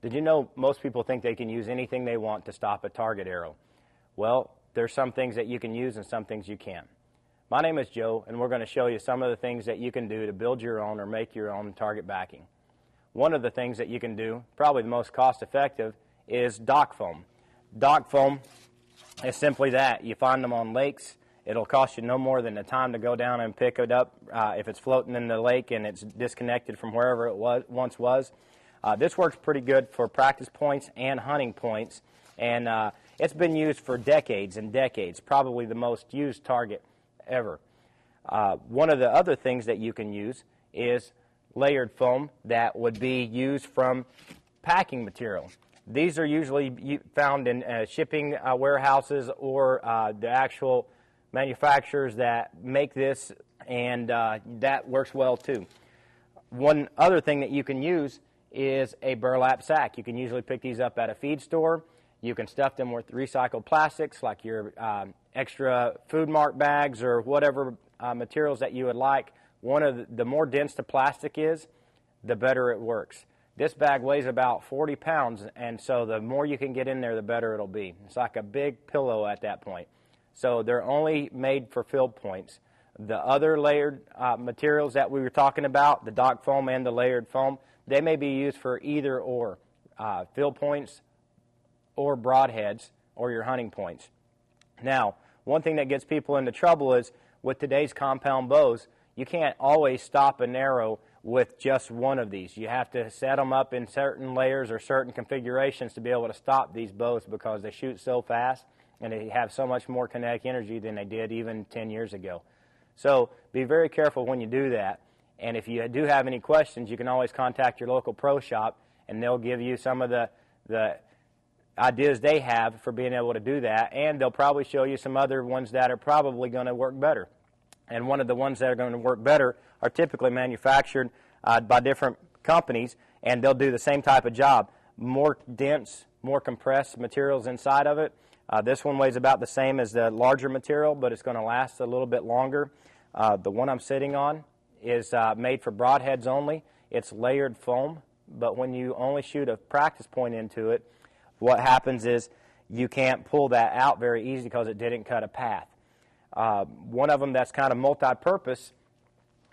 Did you know most people think they can use anything they want to stop a target arrow? Well, there's some things that you can use and some things you can't. My name is Joe, and we're going to show you some of the things that you can do to build your own or make your own target backing. One of the things that you can do, probably the most cost-effective, is dock foam. Dock foam is simply that. You find them on lakes. It'll cost you no more than the time to go down and pick it up if it's floating in the lake and it's disconnected from wherever it once was. This works pretty good for practice points and hunting points, and it's been used for decades and decades, probably the most used target ever. One of the other things that you can use is layered foam that would be used from packing material. These are usually found in shipping warehouses or the actual manufacturers that make this, and that works well too. One other thing that you can use is a burlap sack. You can usually pick these up at a feed store. You can stuff them with recycled plastics like your extra food mart bags or whatever materials that you would like. The more dense the plastic is, the better it works. This bag weighs about 40 pounds, and so the more you can get in there, the better it'll be. It's like a big pillow at that point. So they're only made for field points. The other layered materials that we were talking about, the dock foam and the layered foam, they may be used for either or, field points or broadheads or your hunting points. Now, one thing that gets people into trouble is with today's compound bows, you can't always stop an arrow with just one of these. You have to set them up in certain layers or certain configurations to be able to stop these bows because they shoot so fast and they have so much more kinetic energy than they did even 10 years ago. So be very careful when you do that. And if you do have any questions, you can always contact your local pro shop, and they'll give you some of the ideas they have for being able to do that, and they'll probably show you some other ones that are probably going to work better. And one of the ones that are going to work better are typically manufactured by different companies, and they'll do the same type of job. More dense, more compressed materials inside of it. This one weighs about the same as the larger material, but it's going to last a little bit longer. The one I'm sitting on is made for broadheads only. It's layered foam, but when you only shoot a practice point into it, what happens is you can't pull that out very easy because it didn't cut a path. One of them that's kind of multi-purpose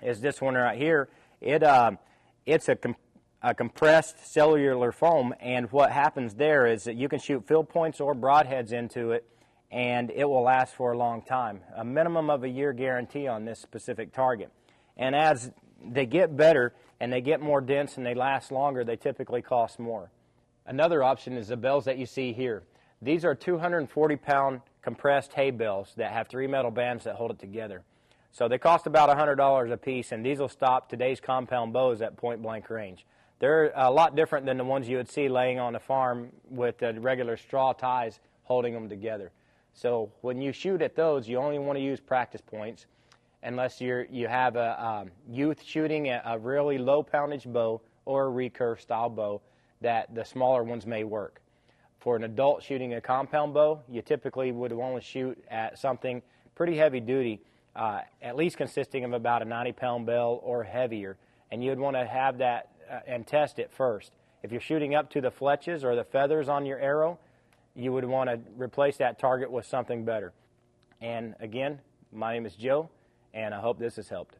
is this one right here. It's a compressed cellular foam, and what happens there is that you can shoot field points or broadheads into it, and it will last for a long time. A minimum of a year guarantee on this specific target. And as they get better and they get more dense and they last longer, they typically cost more. Another option is the bells that you see here. These are 240-pound compressed hay bells that have 3 metal bands that hold it together. So they cost about $100 a piece, and these will stop today's compound bows at point-blank range. They're a lot different than the ones you would see laying on a farm with the regular straw ties holding them together. So when you shoot at those, you only want to use practice points unless you have a youth shooting a really low poundage bow or a recurve style bow, that the smaller ones may work. For an adult shooting a compound bow, you typically would want to shoot at something pretty heavy duty, at least consisting of about a 90-pound bell or heavier, and you'd want to have that and test it first. If you're shooting up to the fletches or the feathers on your arrow, you would want to replace that target with something better. And again, my name is Joe, and I hope this has helped.